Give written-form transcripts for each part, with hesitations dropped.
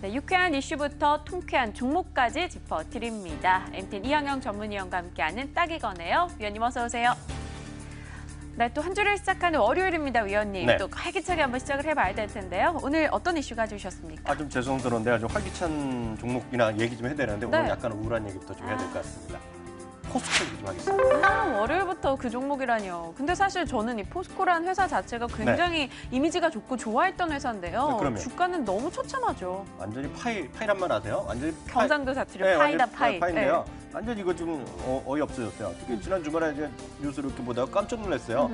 네, 유쾌한 이슈부터 통쾌한 종목까지 짚어드립니다. MTN 이항영 전문위원과 함께하는 딱이 거네요. 위원님 어서 오세요. 네, 또 한 주를 시작하는 월요일입니다, 위원님. 네. 또 활기차게 한번 시작을 해봐야 될 텐데요. 오늘 어떤 이슈 가져오셨습니까? 좀 죄송스러운데 아주 활기찬 종목이나 얘기 좀 해야 되는데 네. 오늘 약간 우울한 얘기부터 좀 해야 될 것 같습니다. 포스코 얘기 좀 하겠습니다. 월요일부터 그 종목이라뇨. 근데 사실 저는 이 포스코라는 회사 자체가 굉장히 이미지가 좋고 좋아했던 회사인데요. 네, 그럼요. 주가는 너무 처참하죠. 완전히 파이란만 하세요. 완전히 경상도 사투리 네, 파이다 완전히 파이. 파이인데요. 완전히 이거 좀 어이없어졌어요. 특히 지난 주말에 이제 뉴스를 이렇게 보다가 깜짝 놀랐어요.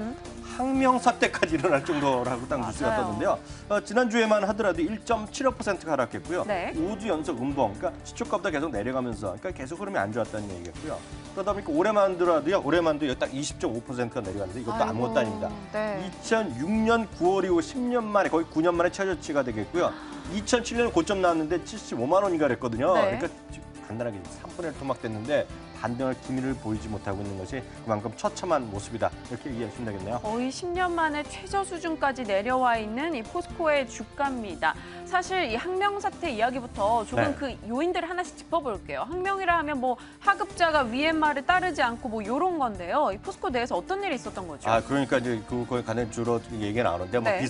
항명 사태까지 일어날 정도라고 딱 뉴스가 맞아요. 떴는데요. 지난주에만 하더라도 1.75%가 하락했고요. 네. 5주 연속 음봉, 그러니까 시초가보다 계속 내려가면서 그러니까 계속 흐름이 안 좋았다는 얘기겠고요. 그러다 보니까 올해만 들어도요. 올해만도 딱 20.5%가 내려갔는데 이것도 아이고, 아무것도 아닙니다. 네. 2006년 9월 이후 10년 만에 거의 9년 만에 최저치가 되겠고요. 2007년 고점 나왔는데 75만 원인가 그랬거든요. 네. 그러니까 간단하게 3분의 1 토막됐는데 반등할 기미를 보이지 못하고 있는 것이 그만큼 처참한 모습이다. 이렇게 이해하시면 되겠네요. 거의 10년 만에 최저 수준까지 내려와 있는 이 포스코의 주가입니다. 사실 이 항명 사태 이야기부터 조금 네. 그 요인들을 하나씩 짚어볼게요. 항명이라 하면 뭐 하급자가 위의 말을 따르지 않고 뭐 이런 건데요. 이 포스코 내에서 어떤 일이 있었던 거죠? 그러니까 이제 그거에 관해 주로 얘기가 나오는데 뭐 네.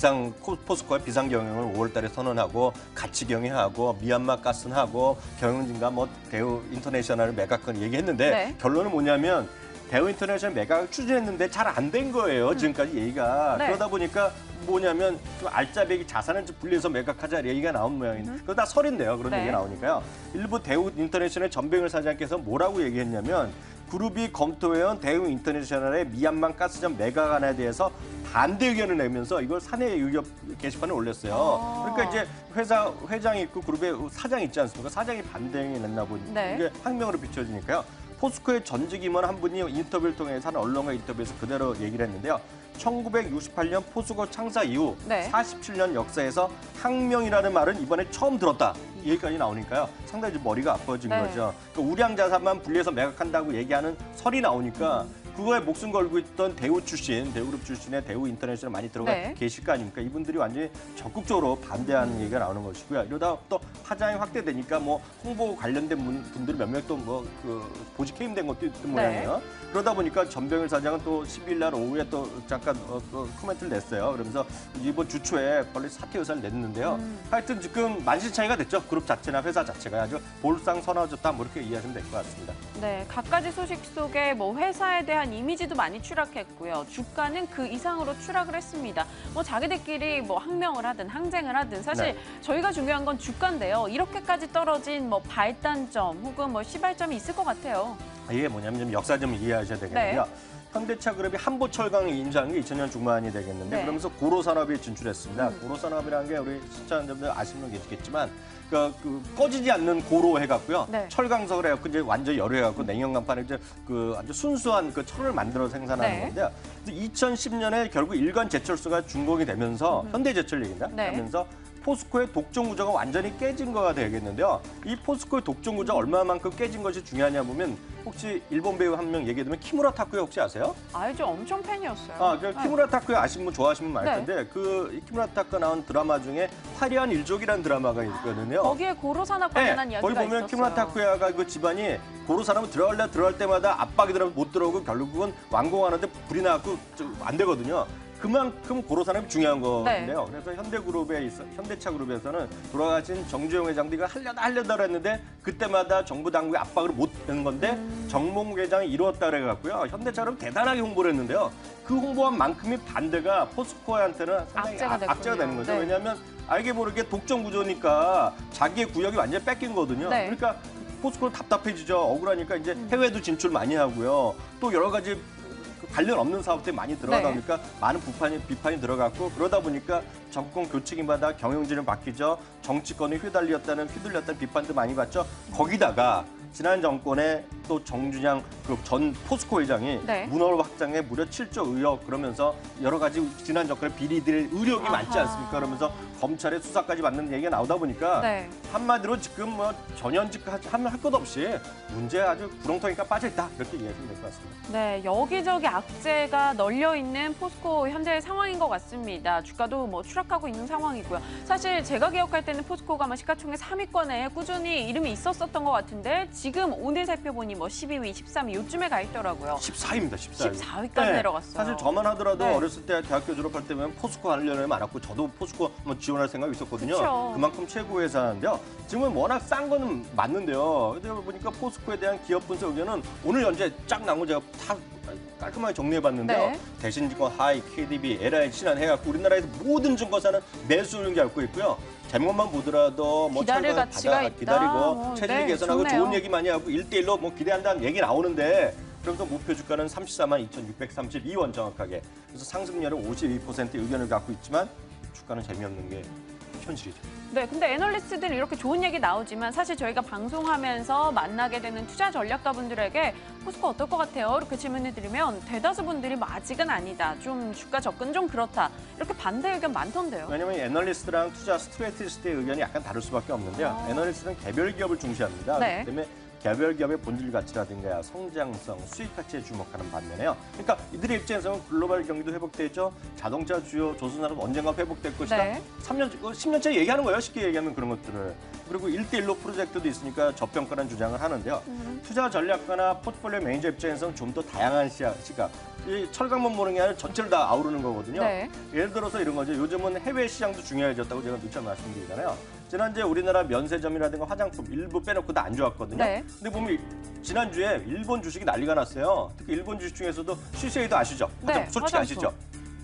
포스코가 비상 경영을 5월달에 선언하고 가치 경영하고 미얀마 가스는 하고 경영진과 뭐 대우 인터내셔널을 매각을 얘기했는데 네. 결론은 뭐냐면 대우 인터내셔널 매각을 추진했는데 잘 안 된 거예요. 지금까지 얘기가. 네. 그러다 보니까 뭐냐면 좀 알짜배기 자산을 좀 분리해서 매각하자 얘기가 나온 모양인데 그거 다 설인데요. 그런 네. 얘기가 나오니까요. 일부 대우 인터내셔널 전병일 사장께서 뭐라고 얘기했냐면 그룹이 검토해온 대우 인터내셔널의 미얀마 가스전 매각안에 대해서 반대 의견을 내면서 이걸 사내 의견 게시판에 올렸어요. 그러니까 이제 회사 회장이 있고 그룹의 사장이 있지 않습니까? 사장이 반대 의견을 냈나 보니 네. 이게 항명으로 비춰지니까요. 포스코의 전직 임원 한 분이 인터뷰를 통해서 한 언론과 인터뷰에서 그대로 얘기를 했는데요. 1968년 포스코 창사 이후 네. 47년 역사에서 항명이라는 말은 이번에 처음 들었다. 이 얘기까지 나오니까요. 상당히 좀 머리가 아파진 네. 거죠. 그러니까 우량 자산만 분리해서 매각한다고 얘기하는 설이 나오니까 그거에 목숨 걸고 있던 대우그룹 출신의 대우 인터내셔널 많이 들어가 네. 계실 거 아닙니까? 이분들이 완전히 적극적으로 반대하는 얘기가 나오는 것이고요. 이러다 또 파장이 확대되니까 뭐 홍보 관련된 분들이 몇 명 또 뭐 그 보직 해임된 것도 있던 모양이에요. 그러다 보니까 전병일 사장은 또 10일 날 오후에 또 잠깐 또 코멘트를 냈어요. 그러면서 이번 주 초에 빨리 사퇴 의사를 냈는데요. 하여튼 지금 만신창이가 됐죠. 그룹 자체나 회사 자체가 아주 볼상선화졌다 뭐 이렇게 이해하시면 될 것 같습니다. 네, 갖가지 소식 속에 뭐 회사에 대한 이미지도 많이 추락했고요. 주가는 그 이상으로 추락을 했습니다. 뭐 자기들끼리 뭐 항명을 하든 항쟁을 하든 사실 네. 저희가 중요한 건 주가인데요. 이렇게까지 떨어진 뭐 발단점 혹은 뭐 시발점이 있을 것 같아요. 이게 뭐냐면 좀 역사 좀 이해하셔야 되겠는데요. 네. 현대차 그룹이 한보철강을 인수한 게 2000년 중반이 되겠는데 네. 그러면서 고로산업에 진출했습니다. 고로산업이라는 게 우리 시청자분들 아시는 분 계시겠지만 그 꺼지지 않는 고로 해갖고요. 네. 철강석을 해갖고 이제 완전히 열해갖고 냉연강판에 이제 그 아주 순수한 그 철을 만들어 생산하는 네. 건데요. 2010년에 결국 일간 제철소가 준공이 되면서 현대제철 얘기입니다. 네. 하면서 포스코의 독점 구조가 완전히 깨진 거가 되겠는데요. 이 포스코의 독점 구조가 얼마만큼 깨진 것이 중요하냐 보면 혹시 일본 배우 한 명 얘기해 두면 키무라 타쿠야 혹시 아세요? 알죠. 엄청 팬이었어요. 그 키무라 타쿠야 아시는 분 좋아하시는 분 많을 네. 텐데 그 키무라 타쿠가 나온 드라마 중에 화려한 일족이라는 드라마가 있거든요. 거기에 고로산업 관련한 이야기가 거기 보면 있었어요. 키무라 타쿠야가 그 집안이 고로산업 들어갈 때마다 압박이 들어가면 못 들어오고 결국은 완공하는데 불이 나고 안 되거든요. 그만큼 고로산업이 중요한 건데요. 그래서 현대차 그룹에서는 돌아가신 정주영 회장도 이거 하려다 했는데 그때마다 정부 당국의 압박으로 못 되는 건데 정몽 회장이 이루었다 그래갖고요. 현대차 그룹 대단하게 홍보를 했는데요. 그 홍보한 만큼의 반대가 포스코한테는 상당히 악재가 되는 거죠. 네. 왜냐하면 알게 모르게 독점 구조니까 자기의 구역이 완전히 뺏긴 거거든요. 네. 그러니까 포스코는 답답해지죠. 억울하니까 이제 해외도 진출 많이 하고요. 또 여러 가지 관련 없는 사업들이 많이 들어가다 보니까 많은 비판이 들어갔고 그러다 보니까 정권 교체기마다 경영진을 바뀌죠. 정치권이 휘둘렸다는 비판도 많이 받죠. 거기다가 지난 정권의 또 정준양 그 전 포스코 회장이 네. 문화 확장에 무려 7조 의혹 그러면서 여러 가지 지난 정권의 비리들 의혹이 많지 않습니까? 그러면서 검찰의 수사까지 받는 얘기가 나오다 보니까 네. 한마디로 지금 뭐 전현직 하면 할 것 없이 문제 아주 구렁텅이가 빠져 있다 이렇게 이해하시면 될 것 같습니다. 네, 여기저기 악재가 널려 있는 포스코 현재의 상황인 것 같습니다. 주가도 뭐 추락하고 있는 상황이고요. 사실 제가 기억할 때는 포스코가 뭐 시가총액 3위권에 꾸준히 이름이 있었던 것 같은데 지금 오늘 살펴보니 뭐 12위, 13위 요쯤에 가 있더라고요. 14위입니다. 14위. 14위까지 내려갔어요. 사실 저만 하더라도 네. 어렸을 때 대학교 졸업할 때면 포스코 관련이 많았고 저도 포스코 뭐 지원할 생각이 있었거든요. 그쵸. 그만큼 최고 회사인데요. 지금은 워낙 싼 거는 맞는데요. 근데 보니까 포스코에 대한 기업 분석 의견은 오늘 현재 쫙 나온 거 제가 다 깔끔하게 정리해봤는데요. 네. 대신증권, 하이, KDB, LI, 신한 해갖고 우리나라에서 모든 증권사는 매수 의견 갖고 있고요. 제목만 보더라도 뭐 기다릴 철강 가치가 있다. 기다리고 체질 네, 개선하고 좋네요. 좋은 얘기 많이 하고 1대1로 뭐 기대한다는 얘기 나오는데 그러면서 목표 주가는 34만 2,632원 정확하게. 그래서 상승률은 52%의 의견을 갖고 있지만 주가는 재미없는 게 현실이죠. 네, 근데 애널리스트들 이렇게 좋은 얘기 나오지만 사실 저희가 방송하면서 만나게 되는 투자 전략가분들에게 포스코 어떨 것 같아요? 이렇게 질문을 드리면 대다수 분들이 뭐 아직은 아니다. 좀 주가 접근 좀 그렇다. 이렇게 반대 의견 많던데요. 왜냐하면 애널리스트랑 투자 스트레티스트의 의견이 약간 다를 수밖에 없는데요. 애널리스트는 개별 기업을 중시합니다. 네. 그렇기 때문에 개별 기업의 본질 가치라든가 성장성, 수익 가치에 주목하는 반면에요. 그러니까 이들의 입장에서는 글로벌 경기도 회복되죠. 자동차 주요 조선산업 언젠가 회복될 것이다. 네. 10년째 얘기하는 거예요. 쉽게 얘기하면 그런 것들을. 그리고 1대1로 프로젝트도 있으니까 저평가라는 주장을 하는데요. 투자 전략가나 포트폴리오 매니저 입장에서는 좀 더 다양한 시각. 이 철강만 보는 게 아니라 전체를 다 아우르는 거거든요. 네. 예를 들어서 이런 거죠. 요즘은 해외 시장도 중요해졌다고 제가 누차 말씀드리잖아요. 지난주에 우리나라 면세점이라든가 화장품 일부 빼놓고 다 안 좋았거든요. 네. 근데 보면 지난주에 일본 주식이 난리가 났어요. 특히 일본 주식 중에서도 시세이도 아시죠? 네, 솔직히 화장품. 아시죠?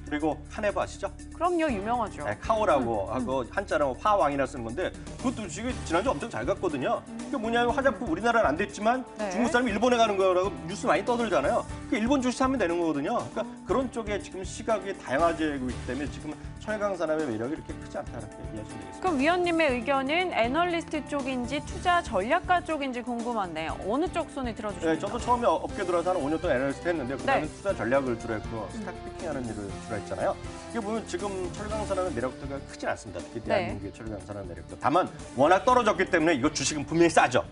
그리고 카네브 아시죠? 그럼요, 유명하죠. 네, 카오라고 하고 한자로 화왕이라 쓰는 건데 그것도 주식이 지난주 엄청 잘 갔거든요. 그게 뭐냐면 화장품 우리나라는 안 됐지만 네. 중국 사람이 일본에 가는 거라고 뉴스 많이 떠들잖아요. 그 일본 주식 사면 되는 거거든요. 그러니까 그런 쪽에 지금 시각이 다양화되고 있기 때문에 지금 철강 산업의 매력이 이렇게 크지 않다 이렇게 이해하시면 되겠습니다. 그럼 위원님의 의견은 애널리스트 쪽인지 투자 전략가 쪽인지 궁금한데요. 어느 쪽 손에 들어주십니까? 네, 저도 처음에 업계 들어와서 한 5년 동안 애널리스트 했는데 그다음에 네. 투자 전략을 주로 했고 스탁 피킹하는 일을 주로 했잖아요. 이게 보면 지금 철강 산업의 매력도가 크지 않습니다. 특히 대한민국의 철강 산업 매력도. 다만 워낙 떨어졌기 때문에 이거 주식은 분명히 싸죠.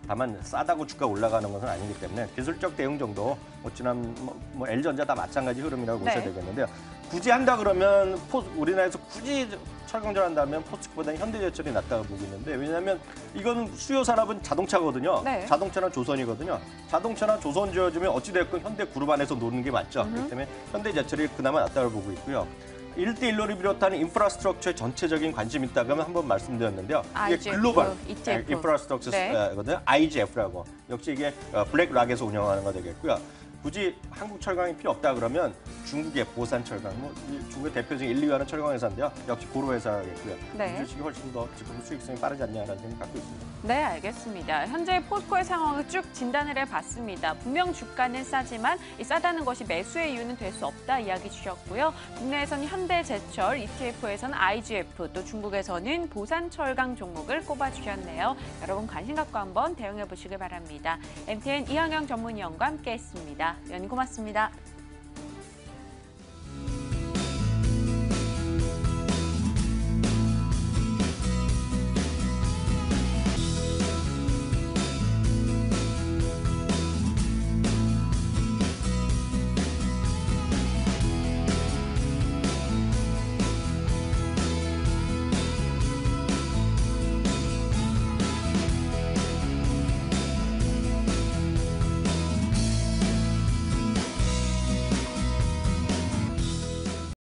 다만 싸다고 주가 올라가는 것은 아니기 때문에 기술적 대응 정도 뭐 지난 뭐 L전자 다 마찬가지 흐름이라고 보셔야 네. 되겠는데요. 굳이 한다 그러면 우리나라에서 굳이 철강전 한다면 포스코보다는 현대제철이 낫다고 보고 있는데 왜냐하면 이거는 수요 산업은 자동차거든요. 네. 자동차나 조선이거든요. 자동차나 조선 지어주면 어찌됐건 현대그룹 안에서 노는 게 맞죠. 그렇기 때문에 현대제철이 그나마 낫다고 보고 있고요. 1대1로를 비롯한 인프라스트럭처에 전체적인 관심이 있다 그러면 한번 말씀드렸는데요. 이게 IGF, 글로벌 ETF. 인프라스트럭처거든요. IGF라고. 역시 이게 블랙락에서 운영하는 거 되겠고요. 굳이 한국 철강이 필요 없다 그러면 중국의 보산 철강, 뭐 중국의 대표적인 1, 2위하는 철강 회사인데요. 역시 고로 회사겠고요. 네. 이 주식이 훨씬 더 지금 수익성이 빠르지 않냐라는 생각 갖고 있습니다. 네, 알겠습니다. 현재 포스코의 상황을 쭉 진단을 해봤습니다. 분명 주가는 싸지만 이 싸다는 것이 매수의 이유는 될 수 없다 이야기 주셨고요. 국내에서는 현대제철, ETF에서는 IGF, 또 중국에서는 보산철강 종목을 꼽아주셨네요. 여러분 관심 갖고 한번 대응해 보시길 바랍니다. MTN 이항영 전문위원과 함께했습니다. 위원님 고맙습니다.